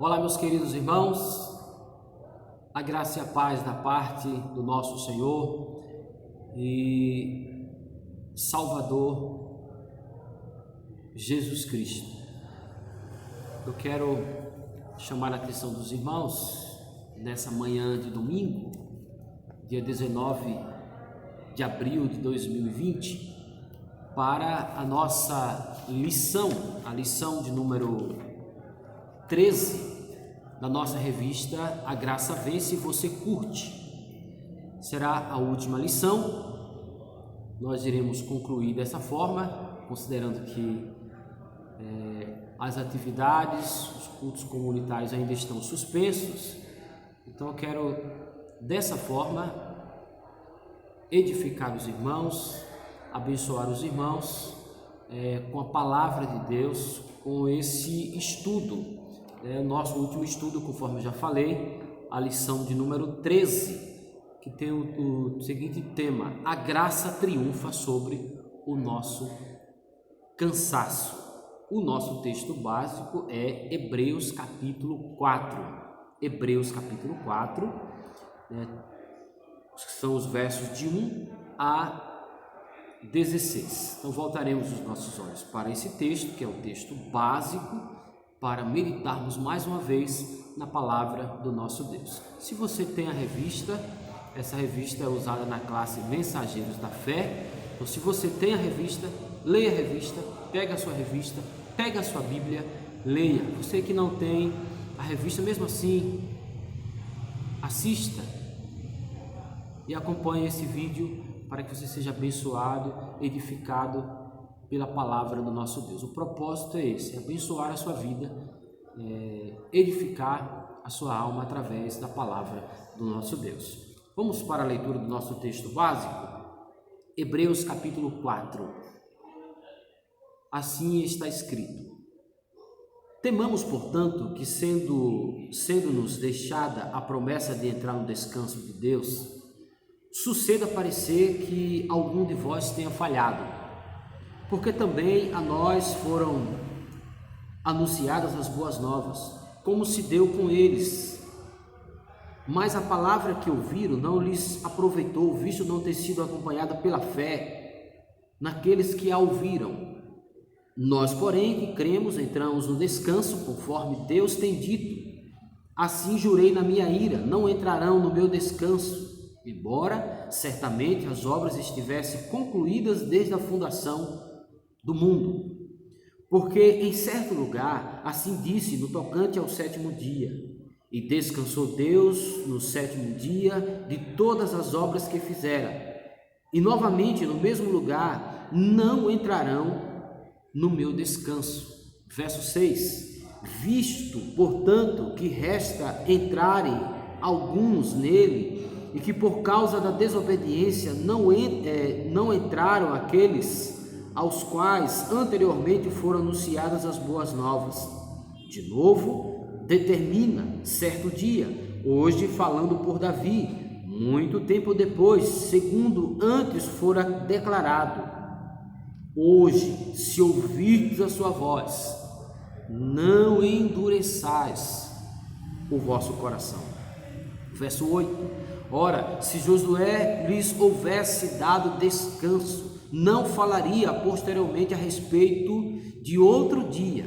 Olá, meus queridos irmãos, a graça e a paz da parte do nosso Senhor e Salvador Jesus Cristo. Eu quero chamar a atenção dos irmãos nessa manhã de domingo, dia 19 de abril de 2020, para a nossa lição, a lição de número 13 da nossa revista A Graça Vence. Você curte? Será a última lição. Nós iremos concluir dessa forma, considerando que as atividades, os cultos comunitários ainda estão suspensos. Então eu quero dessa forma edificar os irmãos, abençoar os irmãos com a palavra de Deus, com esse estudo. Nosso último estudo, conforme eu já falei, a lição de número 13, que tem o seguinte tema: a graça triunfa sobre o nosso cansaço. O nosso texto básico é Hebreus capítulo 4. Hebreus capítulo 4, são os versos de 1 a 16. Então voltaremos os nossos olhos para esse texto, que é o texto básico, para meditarmos mais uma vez na palavra do nosso Deus. Se você tem a revista, essa revista é usada na classe Mensageiros da Fé. Então, se você tem a revista, leia a revista, pega a sua revista, pega a sua Bíblia, leia. Você que não tem a revista, mesmo assim, assista e acompanhe esse vídeo para que você seja abençoado, edificado pela palavra do nosso Deus. O propósito é esse: abençoar a sua vida, edificar a sua alma através da palavra do nosso Deus. Vamos para a leitura do nosso texto básico, Hebreus capítulo 4. Assim está escrito: temamos, portanto, que sendo-nos deixada a promessa de entrar no descanso de Deus, suceda parecer que algum de vós tenha falhado, porque também a nós foram anunciadas as boas novas, como se deu com eles. Mas a palavra que ouviram não lhes aproveitou, visto não ter sido acompanhada pela fé naqueles que a ouviram. Nós, porém, que cremos, entramos no descanso, conforme Deus tem dito: assim jurei na minha ira, não entrarão no meu descanso, embora certamente as obras estivessem concluídas desde a fundação do mundo. Porque em certo lugar assim disse no tocante ao sétimo dia: e descansou Deus no sétimo dia de todas as obras que fizera. E novamente no mesmo lugar: não entrarão no meu descanso. Verso 6: visto, portanto, que resta entrarem alguns nele, e que por causa da desobediência não entraram aqueles aos quais anteriormente foram anunciadas as boas novas. De novo, determina certo dia, hoje falando por Davi, muito tempo depois, segundo antes fora declarado: hoje, se ouvirdes a sua voz, não endureçais o vosso coração. Verso 8: ora, se Josué lhes houvesse dado descanso, não falaria posteriormente a respeito de outro dia.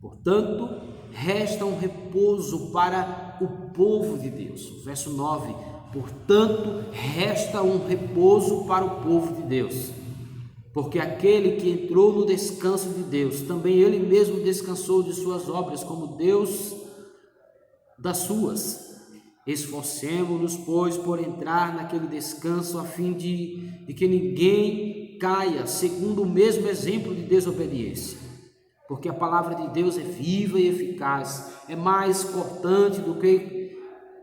Portanto, resta um repouso para o povo de Deus. Verso 9: portanto, resta um repouso para o povo de Deus, porque aquele que entrou no descanso de Deus, também ele mesmo descansou de suas obras, como Deus das suas. Esforcemo-nos, pois, por entrar naquele descanso, a fim de que ninguém caia segundo o mesmo exemplo de desobediência. Porque a palavra de Deus é viva e eficaz, é mais cortante do que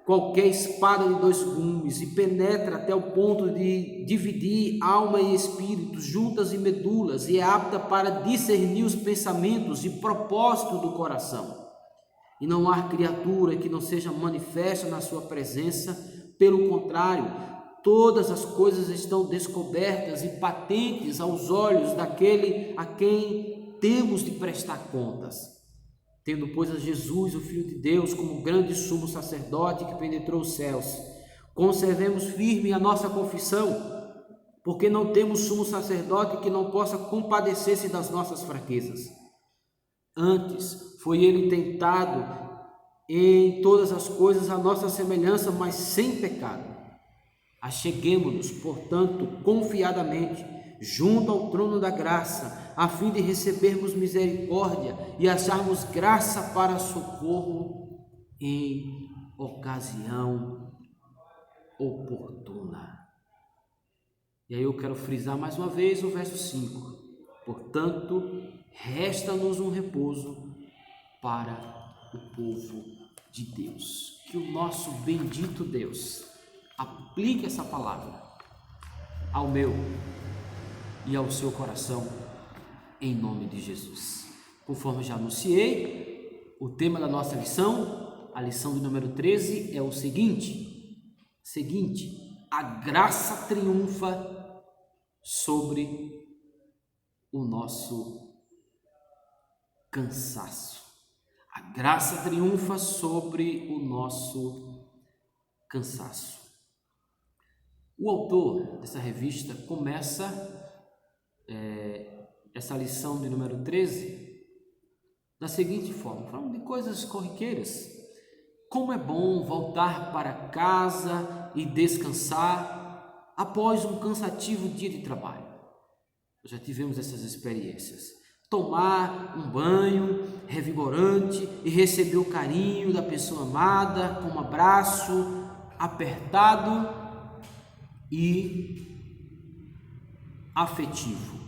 qualquer espada de dois gumes, e penetra até o ponto de dividir alma e espírito, juntas e medulas, e é apta para discernir os pensamentos e propósitos do coração. E não há criatura que não seja manifesta na sua presença. Pelo contrário, todas as coisas estão descobertas e patentes aos olhos daquele a quem temos de prestar contas. tendo, pois, a Jesus, o Filho de Deus, como grande sumo sacerdote que penetrou os céus, conservemos firme a nossa confissão, porque não temos sumo sacerdote que não possa compadecer-se das nossas fraquezas. Antes, foi ele tentado em todas as coisas à nossa semelhança, mas sem pecado. Acheguemo-nos, portanto, confiadamente, junto ao trono da graça, a fim de recebermos misericórdia e acharmos graça para socorro em ocasião oportuna. E aí eu quero frisar mais uma vez o verso 5. Portanto, resta-nos um repouso para o povo de Deus. Que o nosso bendito Deus aplique essa palavra ao meu e ao seu coração, em nome de Jesus. Conforme já anunciei, o tema da nossa lição, a lição de número 13, é o seguinte: a graça triunfa sobre o nosso cansaço. A graça triunfa sobre o nosso cansaço. O autor dessa revista começa essa lição de número 13 da seguinte forma, falando de coisas corriqueiras. Como é bom voltar para casa e descansar após um cansativo dia de trabalho. Já tivemos essas experiências. Tomar um banho revigorante e receber o carinho da pessoa amada com um abraço apertado e afetivo.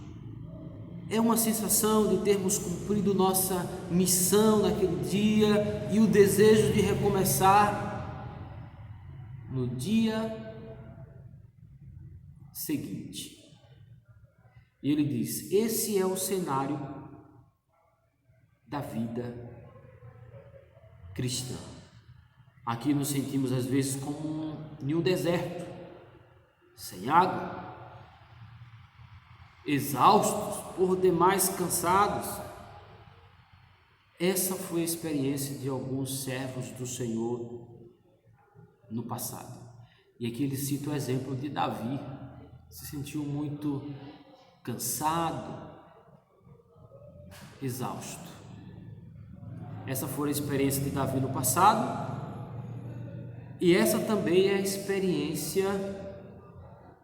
É uma sensação de termos cumprido nossa missão naquele dia e o desejo de recomeçar no dia seguinte. E ele diz: esse é o cenário da vida cristã. Aqui nos sentimos às vezes como em um deserto, sem água, exaustos, por demais cansados. Essa foi a experiência de alguns servos do Senhor no passado. E aqui ele cita o exemplo de Davi. Se sentiu muito cansado, exausto. Essa foi a experiência de Davi no passado, e essa também é a experiência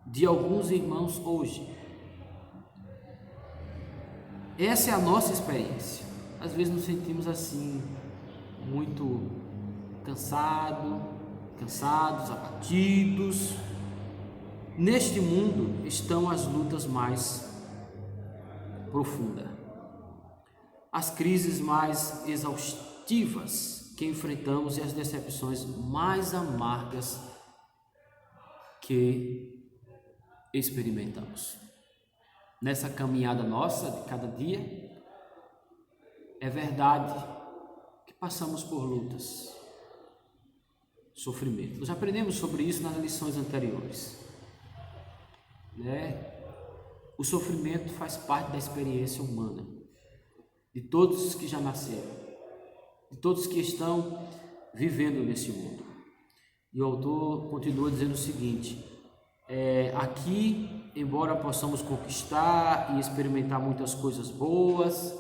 de alguns irmãos hoje. Essa é a nossa experiência. Às vezes nos sentimos assim, muito cansados, abatidos. Neste mundo estão as lutas mais profundas, as crises mais exaustivas que enfrentamos e as decepções mais amargas que experimentamos. Nessa caminhada nossa de cada dia, é verdade que passamos por lutas, sofrimento. Nós aprendemos sobre isso nas lições anteriores. O sofrimento faz parte da experiência humana, de todos os que já nasceram, de todos que estão vivendo nesse mundo. E o autor continua dizendo o seguinte: aqui, embora possamos conquistar e experimentar muitas coisas boas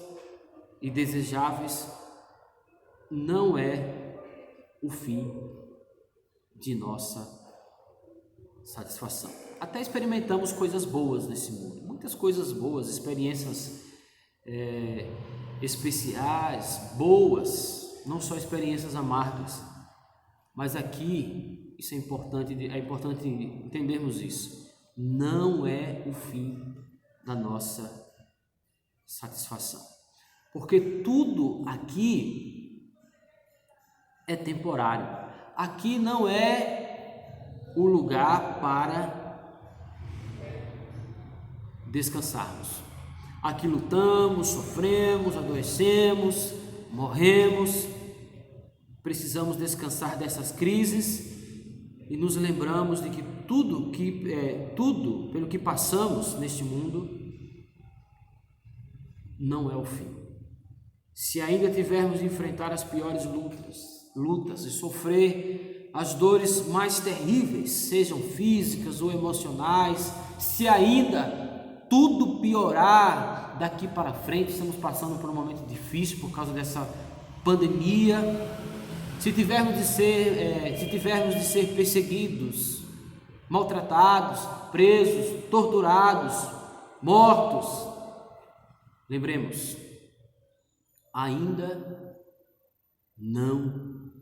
e desejáveis, não é o fim de nossa satisfação. Até experimentamos coisas boas nesse mundo, muitas coisas boas, experiências especiais, boas, não só experiências amargas, mas aqui isso é importante entendermos isso. Não é o fim da nossa satisfação, porque tudo aqui é temporário. Aqui não é o lugar para descansarmos. Aqui lutamos, sofremos, adoecemos, morremos. Precisamos descansar dessas crises e nos lembramos de que tudo pelo que passamos neste mundo não é o fim. se ainda tivermos de enfrentar as piores lutas e sofrer as dores mais terríveis, sejam físicas ou emocionais, se ainda tudo piorar daqui para frente, estamos passando por um momento difícil por causa dessa pandemia, se tivermos de ser perseguidos, maltratados, presos, torturados, mortos, lembremos, ainda não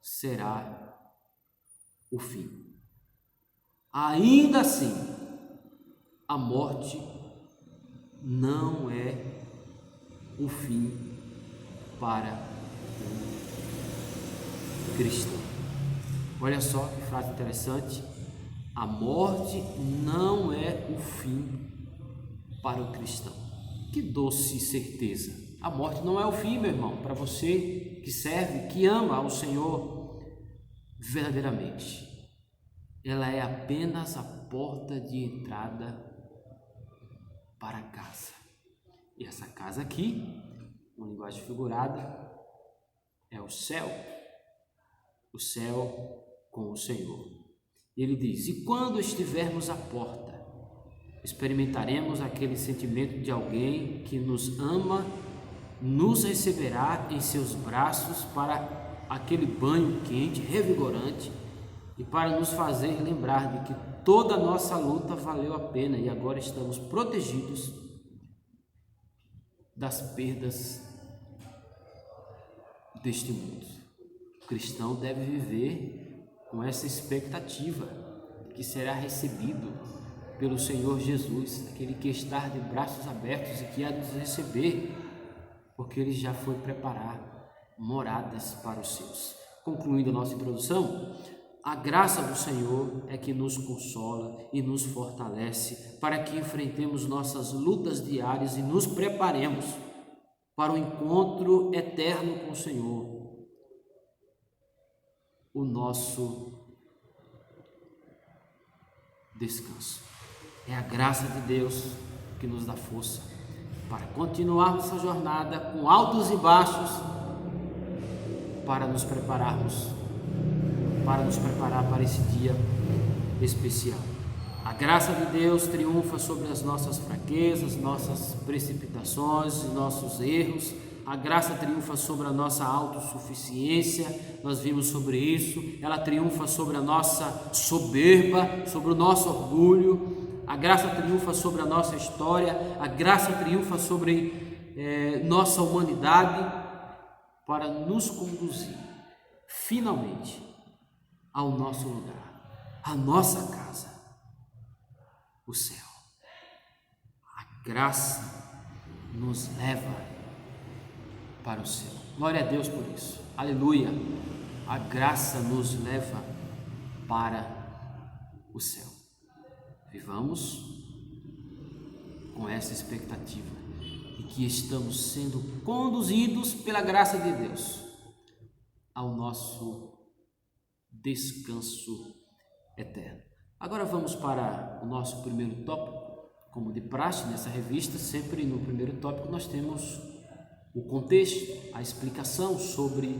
será o fim. Ainda assim, a morte não é o fim para o cristão. Olha só que frase interessante. A morte não é o fim para o cristão. Que doce certeza. A morte não é o fim, meu irmão, para você que serve, que ama ao Senhor verdadeiramente. Ela é apenas a porta de entrada para casa. E essa casa aqui, uma linguagem figurada, é o céu com o Senhor. Ele diz: e quando estivermos à porta, experimentaremos aquele sentimento de alguém que nos ama, nos receberá em seus braços para aquele banho quente, revigorante, e para nos fazer lembrar de que toda a nossa luta valeu a pena e agora estamos protegidos das perdas deste mundo. O cristão deve viver com essa expectativa de que será recebido pelo Senhor Jesus, aquele que está de braços abertos e que há de nos receber, porque Ele já foi preparar moradas para os seus. Concluindo a nossa introdução, a graça do Senhor é que nos consola e nos fortalece para que enfrentemos nossas lutas diárias e nos preparemos para o encontro eterno com o Senhor, o nosso descanso. É a graça de Deus que nos dá força para continuarmos essa jornada com altos e baixos, para nos preparar para esse dia especial. A graça de Deus triunfa sobre as nossas fraquezas, nossas precipitações, nossos erros. A graça triunfa sobre a nossa autossuficiência, nós vimos sobre isso. Ela triunfa sobre a nossa soberba, sobre o nosso orgulho. A graça triunfa sobre a nossa história. A graça triunfa sobre nossa humanidade, para nos conduzir finalmente ao nosso lugar, à nossa casa, o céu. A graça nos leva para o céu. Glória a Deus por isso. Aleluia. A graça nos leva para o céu. Vivamos com essa expectativa de que estamos sendo conduzidos pela graça de Deus ao nosso descanso eterno. Agora vamos para o nosso primeiro tópico. Como de praxe nessa revista, sempre no primeiro tópico nós temos o contexto, a explicação sobre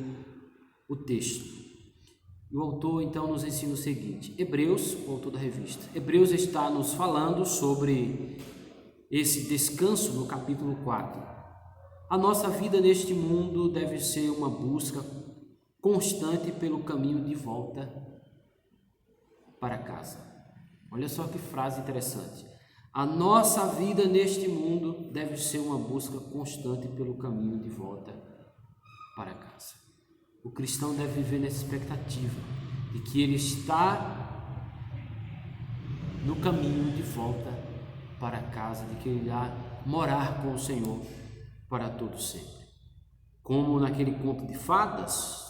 o texto. E o autor então nos ensina o seguinte: Hebreus, o autor da revista, Hebreus está nos falando sobre esse descanso no capítulo 4. A nossa vida neste mundo deve ser uma busca constante pelo caminho de volta para casa. Olha só que frase interessante. A nossa vida neste mundo deve ser uma busca constante pelo caminho de volta para casa. O cristão deve viver nessa expectativa de que ele está no caminho de volta para casa, de que ele irá morar com o Senhor para todo sempre. Como naquele conto de fadas,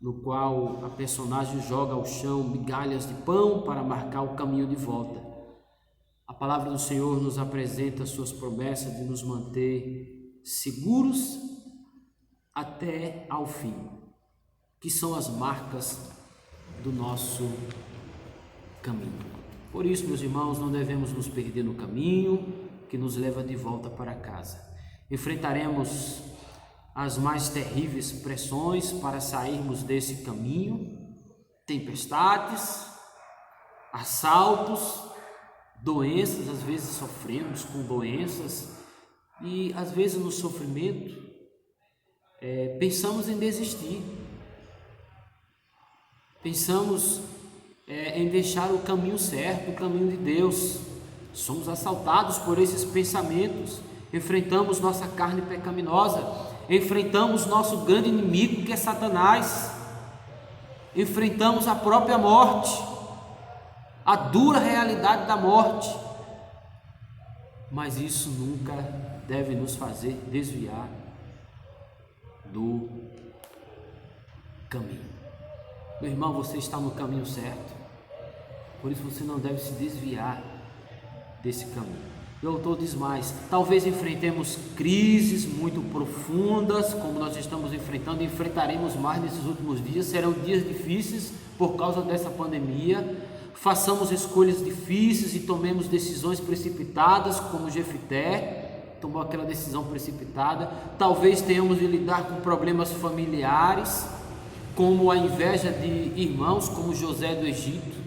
no qual a personagem joga ao chão migalhas de pão para marcar o caminho de volta. A palavra do Senhor nos apresenta suas promessas de nos manter seguros até ao fim, que são as marcas do nosso caminho. Por isso, meus irmãos, não devemos nos perder no caminho que nos leva de volta para casa. Enfrentaremos as mais terríveis pressões para sairmos desse caminho, tempestades, assaltos, doenças, às vezes sofremos com doenças e às vezes no sofrimento pensamos em desistir, pensamos em deixar o caminho certo, o caminho de Deus. Somos assaltados por esses pensamentos, enfrentamos nossa carne pecaminosa, enfrentamos nosso grande inimigo que é Satanás, enfrentamos a própria morte, a dura realidade da morte, mas isso nunca deve nos fazer desviar do caminho. Meu irmão, você está no caminho certo, por isso você não deve se desviar desse caminho. O autor diz mais: talvez enfrentemos crises muito profundas, como nós estamos enfrentando e enfrentaremos mais nesses últimos dias. Serão dias difíceis por causa dessa pandemia. Façamos escolhas difíceis e tomemos decisões precipitadas, como Jefté tomou aquela decisão precipitada. Talvez tenhamos de lidar com problemas familiares, como a inveja de irmãos, como José do Egito.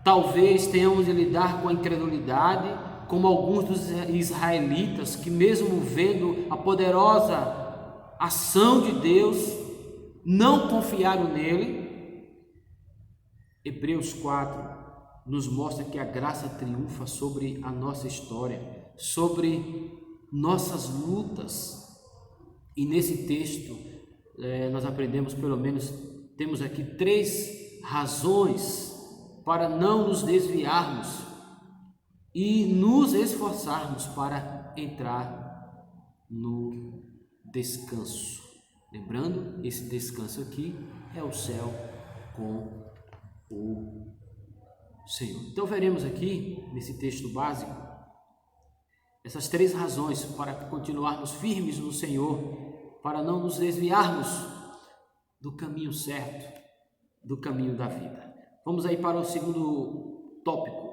Talvez tenhamos de lidar com a incredulidade, como alguns dos israelitas, que mesmo vendo a poderosa ação de Deus, não confiaram nele. Hebreus 4 nos mostra que a graça triunfa sobre a nossa história, sobre nossas lutas. E nesse texto nós aprendemos, pelo menos, temos aqui 3 razões para não nos desviarmos e nos esforçarmos para entrar no descanso. Lembrando, esse descanso aqui é o céu com o Senhor. Então veremos aqui nesse texto básico essas 3 razões para continuarmos firmes no Senhor, para não nos desviarmos do caminho certo, do caminho da vida. Vamos aí para o segundo tópico: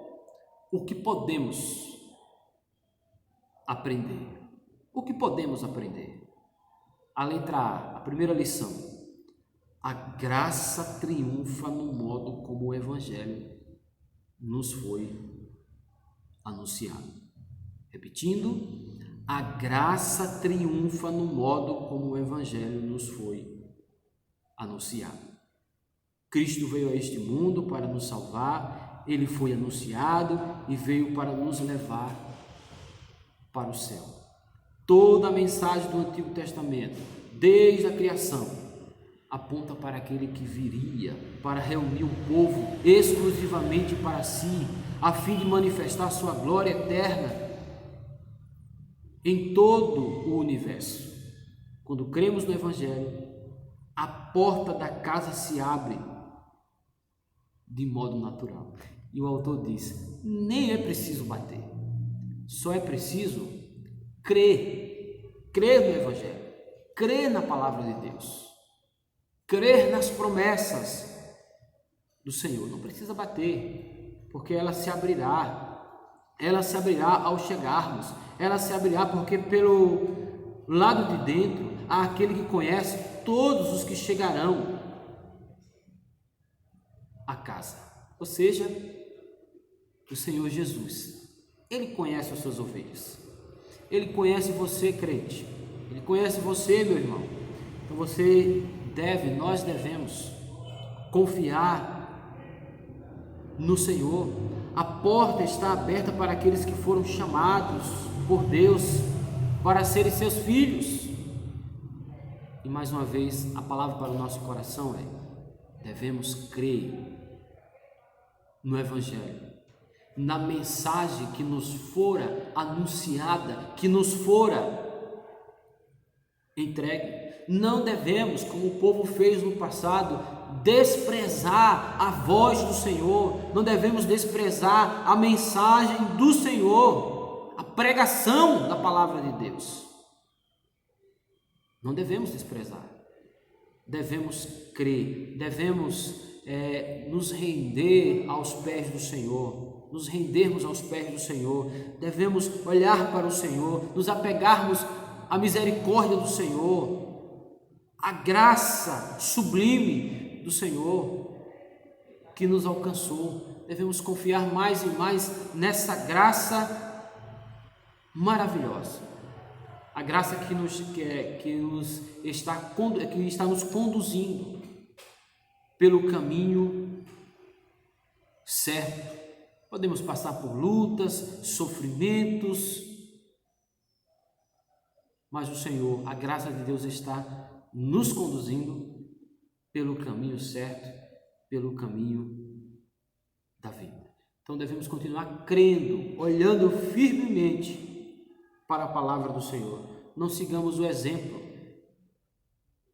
o que podemos aprender? O que podemos aprender? A letra A, a primeira lição: a graça triunfa no modo como o Evangelho nos foi anunciado. Repetindo, a graça triunfa no modo como o Evangelho nos foi anunciado. Cristo veio a este mundo para nos salvar, ele foi anunciado e veio para nos levar para o céu. Toda a mensagem do Antigo Testamento, desde a criação, aponta para aquele que viria para reunir o povo exclusivamente para si, a fim de manifestar sua glória eterna em todo o universo. Quando cremos no Evangelho, a porta da casa se abre de modo natural. E o autor diz: nem é preciso bater, só é preciso crer no Evangelho, crer na palavra de Deus, crer nas promessas do Senhor. Não precisa bater, porque ela se abrirá ao chegarmos, ela se abrirá porque pelo lado de dentro há aquele que conhece todos os que chegarão à casa, ou seja, o Senhor Jesus. Ele conhece as suas ovelhas, ele conhece você, crente, ele conhece você, meu irmão. Então nós devemos confiar no Senhor. A porta está aberta para aqueles que foram chamados por Deus para serem seus filhos. E mais uma vez, a palavra para o nosso coração é: devemos crer no Evangelho, na mensagem que nos fora anunciada, que nos fora entregue. Não devemos, como o povo fez no passado, desprezar a voz do Senhor, não devemos desprezar a mensagem do Senhor, a pregação da palavra de Deus. Não devemos desprezar, devemos crer, devemos nos render aos pés do Senhor, nos rendermos aos pés do Senhor, devemos olhar para o Senhor, nos apegarmos a misericórdia do Senhor, a graça sublime do Senhor que nos alcançou. Devemos confiar mais e mais nessa graça maravilhosa, a graça que está nos conduzindo pelo caminho certo. Podemos passar por lutas, sofrimentos, mas o Senhor, a graça de Deus está nos conduzindo pelo caminho certo, pelo caminho da vida. Então devemos continuar crendo, olhando firmemente para a palavra do Senhor. Não sigamos o exemplo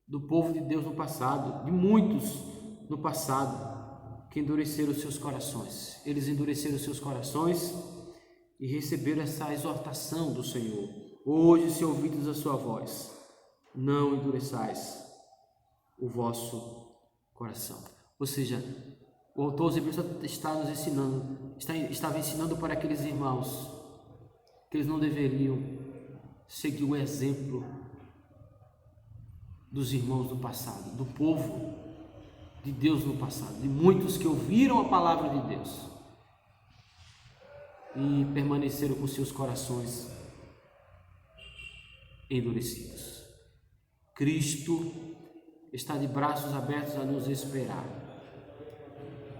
do povo de Deus no passado, de muitos no passado, que endureceram seus corações. Eles endureceram seus corações e receberam essa exortação do Senhor. Hoje, se ouvides a sua voz, não endureçais o vosso coração. Ou seja, o autor aos Hebreus estava ensinando para aqueles irmãos que eles não deveriam seguir o exemplo dos irmãos do passado, do povo de Deus no passado, de muitos que ouviram a palavra de Deus e permaneceram com seus corações endurecidos. Cristo está de braços abertos a nos esperar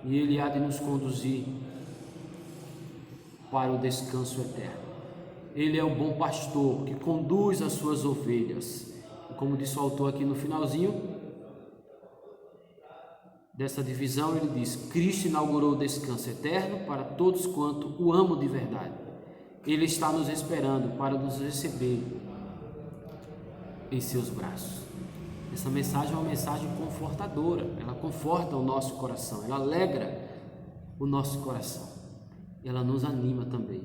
e Ele há de nos conduzir para o descanso eterno. Ele é o bom pastor que conduz as suas ovelhas. E como disse o autor aqui no finalzinho dessa divisão, ele diz: Cristo inaugurou o descanso eterno para todos quanto o amam de verdade. Ele está nos esperando para nos receber em seus braços. Essa mensagem é uma mensagem confortadora, ela conforta o nosso coração, ela alegra o nosso coração, ela nos anima também.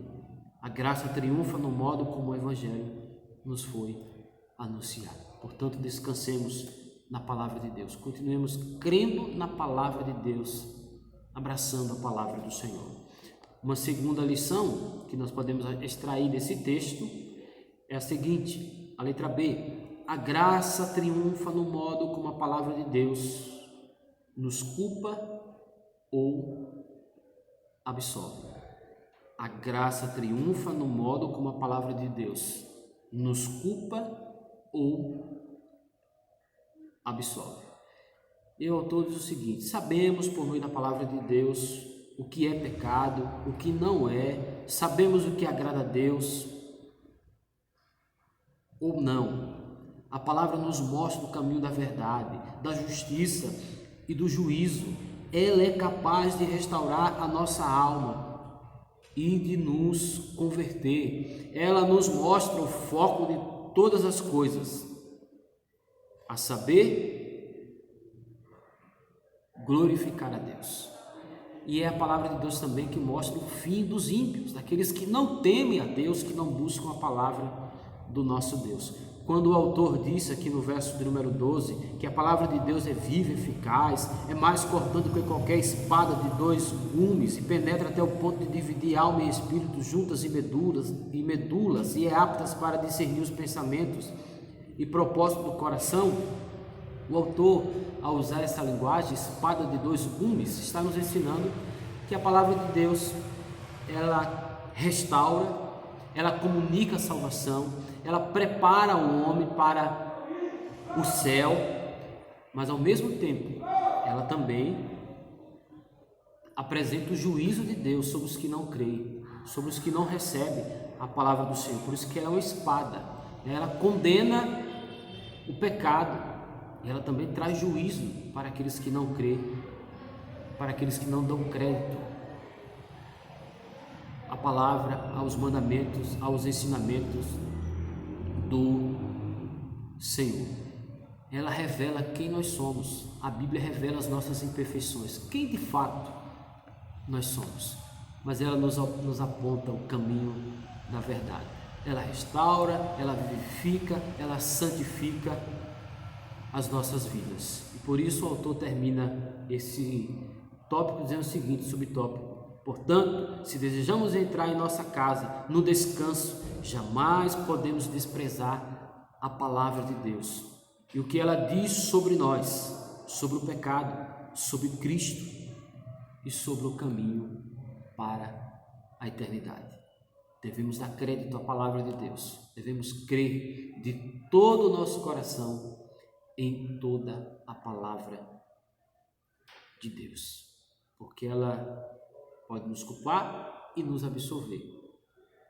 A graça triunfa no modo como o Evangelho nos foi anunciado. Portanto, descansemos na palavra de Deus, continuemos crendo na palavra de Deus, abraçando a palavra do Senhor. Uma segunda lição que nós podemos extrair desse texto é a seguinte, a letra B: a graça triunfa no modo como a palavra de Deus nos culpa ou absolve. A graça triunfa no modo como a palavra de Deus nos culpa ou absolve. E o autor diz o seguinte: sabemos por meio da palavra de Deus o que é pecado, o que não é, sabemos o que agrada a Deus ou não. A palavra nos mostra o caminho da verdade, da justiça e do juízo. Ela é capaz de restaurar a nossa alma e de nos converter. Ela nos mostra o foco de todas as coisas, a saber, glorificar a Deus. E é a palavra de Deus também que mostra o fim dos ímpios, daqueles que não temem a Deus, que não buscam a palavra do nosso Deus. Quando o autor disse aqui no verso de número 12 que a palavra de Deus é viva e eficaz, é mais cortante que qualquer espada de 2 gumes e penetra até o ponto de dividir alma e espírito, juntas e medulas, e é aptas para discernir os pensamentos e propósito do coração, o autor, ao usar essa linguagem, espada de 2 gumes, está nos ensinando que a palavra de Deus, ela restaura, ela comunica a salvação, ela prepara o homem para o céu, mas ao mesmo tempo, ela também apresenta o juízo de Deus sobre os que não creem, sobre os que não recebem a palavra do Senhor. Por isso que ela é uma espada, ela condena o pecado, e ela também traz juízo para aqueles que não creem, para aqueles que não dão crédito à palavra, aos mandamentos, aos ensinamentos do Senhor. Ela revela quem nós somos. A Bíblia revela as nossas imperfeições, quem de fato nós somos, mas ela nos aponta o caminho da verdade. Ela restaura, ela vivifica, ela santifica as nossas vidas. E por isso o autor termina esse tópico dizendo o seguinte, subtópico: portanto, se desejamos entrar em nossa casa no descanso, jamais podemos desprezar a palavra de Deus e o que ela diz sobre nós, sobre o pecado, sobre Cristo e sobre o caminho para a eternidade. Devemos dar crédito à palavra de Deus, devemos crer de todo o nosso coração em toda a palavra de Deus, porque ela pode nos culpar e nos absolver.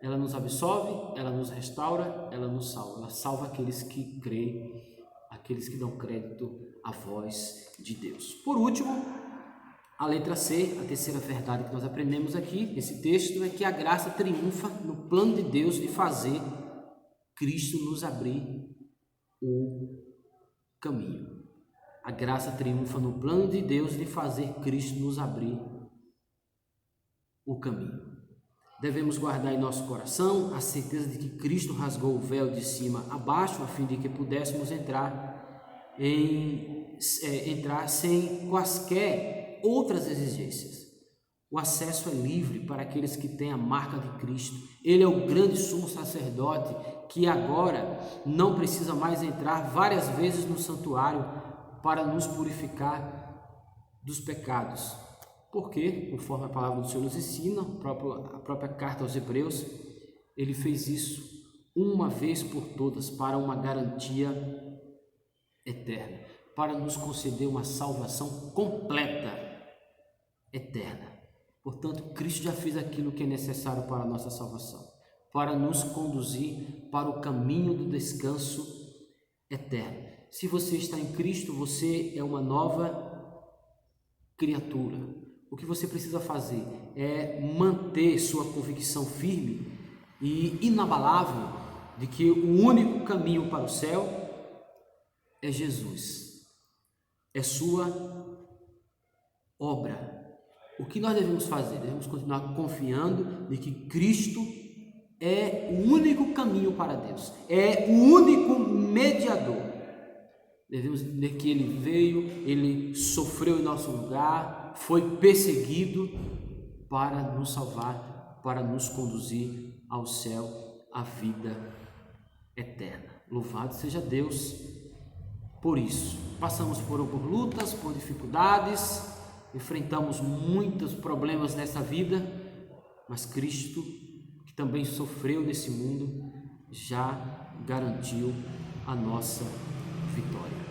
Ela nos absolve, ela nos restaura, ela nos salva. Ela salva aqueles que creem, aqueles que dão crédito à voz de Deus. Por último, a letra C, a terceira verdade que nós aprendemos aqui nesse texto é que a graça triunfa no plano de Deus de fazer Cristo nos abrir o caminho. A graça triunfa no plano de Deus de fazer Cristo nos abrir o caminho. Devemos guardar em nosso coração a certeza de que Cristo rasgou o véu de cima a baixo, a fim de que pudéssemos entrar sem quaisquer outras exigências. O acesso é livre para aqueles que têm a marca de Cristo. Ele é o grande sumo sacerdote que agora não precisa mais entrar várias vezes no santuário para nos purificar dos pecados. Porque, conforme a palavra do Senhor nos ensina, a própria carta aos Hebreus, ele fez isso uma vez por todas para uma garantia eterna, para nos conceder uma salvação completa, eterna. Portanto, Cristo já fez aquilo que é necessário para a nossa salvação, para nos conduzir para o caminho do descanso eterno. Se você está em Cristo, você é uma nova criatura. O que você precisa fazer é manter sua convicção firme e inabalável de que o único caminho para o céu é Jesus, é sua obra. O que nós devemos fazer? Devemos continuar confiando de que Cristo é o único caminho para Deus, é o único mediador. Devemos entender que Ele veio, Ele sofreu em nosso lugar, foi perseguido para nos salvar, para nos conduzir ao céu, à vida eterna. Louvado seja Deus por isso. Passamos por lutas, por dificuldades, enfrentamos muitos problemas nessa vida, mas Cristo, que também sofreu nesse mundo, já garantiu a nossa vitória.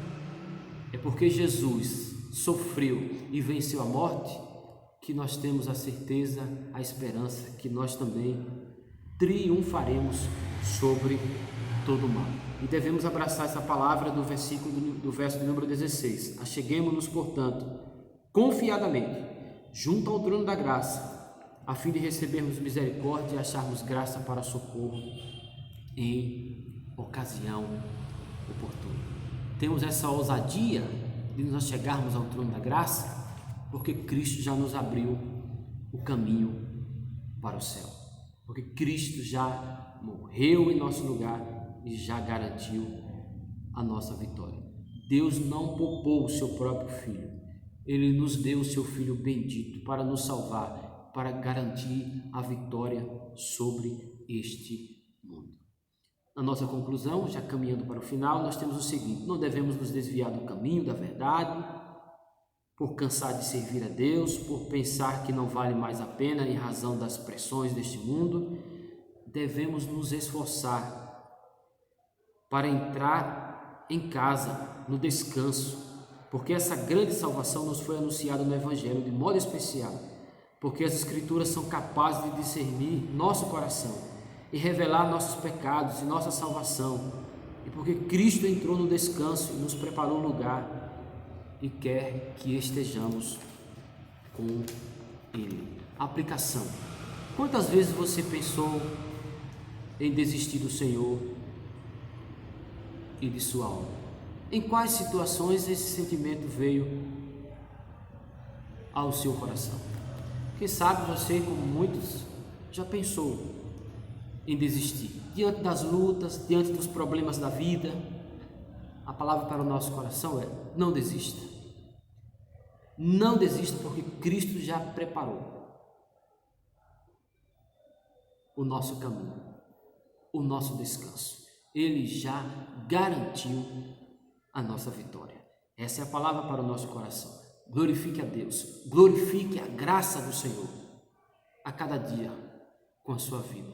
É porque Jesus sofreu e venceu a morte que nós temos a certeza, a esperança que nós também triunfaremos sobre todo o mal. E devemos abraçar essa palavra do verso de número 16. Acheguemo-nos, portanto, confiadamente junto ao trono da graça, a fim de recebermos misericórdia e acharmos graça para socorro em ocasião oportuna. Temos essa ousadia de nós chegarmos ao trono da graça, porque Cristo já nos abriu o caminho para o céu, porque Cristo já morreu em nosso lugar e já garantiu a nossa vitória. Deus não poupou o seu próprio Filho, Ele nos deu o seu Filho bendito para nos salvar, para garantir a vitória sobre este mundo. Na nossa conclusão, já caminhando para o final, nós temos o seguinte: não devemos nos desviar do caminho da verdade, por cansar de servir a Deus, por pensar que não vale mais a pena em razão das pressões deste mundo. Devemos nos esforçar para entrar em casa, no descanso, porque essa grande salvação nos foi anunciada no Evangelho de modo especial, porque as Escrituras são capazes de discernir nosso coração e revelar nossos pecados e nossa salvação, e porque Cristo entrou no descanso e nos preparou um lugar e quer que estejamos com Ele. Aplicação: quantas vezes você pensou em desistir do Senhor e de sua obra? Em quais situações esse sentimento veio ao seu coração? Quem sabe você, como muitos, já pensou em desistir diante das lutas, diante dos problemas da vida. A palavra para o nosso coração é: não desista. Não desista, porque Cristo já preparou o nosso caminho, o nosso descanso. Ele já garantiu a nossa vitória. Essa é a palavra para o nosso coração. Glorifique a Deus, glorifique a graça do Senhor a cada dia com a sua vida.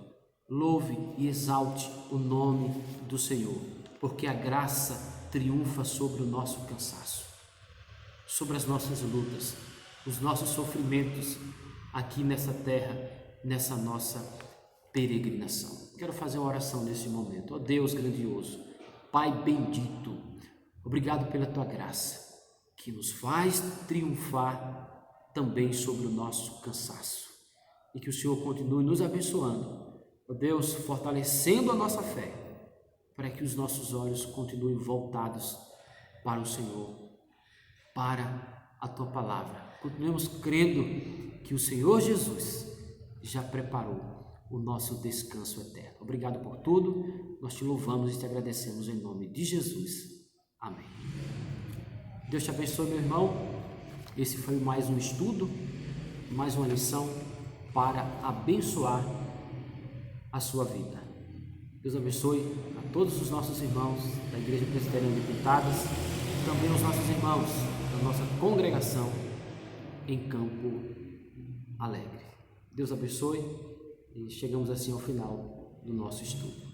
Louve e exalte o nome do Senhor, porque a graça triunfa sobre o nosso cansaço, sobre as nossas lutas, os nossos sofrimentos aqui nessa terra, nessa nossa peregrinação. Quero fazer uma oração nesse momento. Ó Deus grandioso, Pai bendito, obrigado pela tua graça, que nos faz triunfar também sobre o nosso cansaço. E que o Senhor continue nos abençoando, ó Deus, fortalecendo a nossa fé, para que os nossos olhos continuem voltados para o Senhor, para a tua palavra. Continuemos crendo que o Senhor Jesus já preparou o nosso descanso eterno. Obrigado por tudo, nós te louvamos e te agradecemos em nome de Jesus. Amém. Deus te abençoe, meu irmão. Esse foi mais um estudo, mais uma lição para abençoar a sua vida. Deus abençoe a todos os nossos irmãos da Igreja Presbiteriana de Pintadas, também os nossos irmãos da nossa congregação em Campo Alegre. Deus abençoe e chegamos assim ao final do nosso estudo.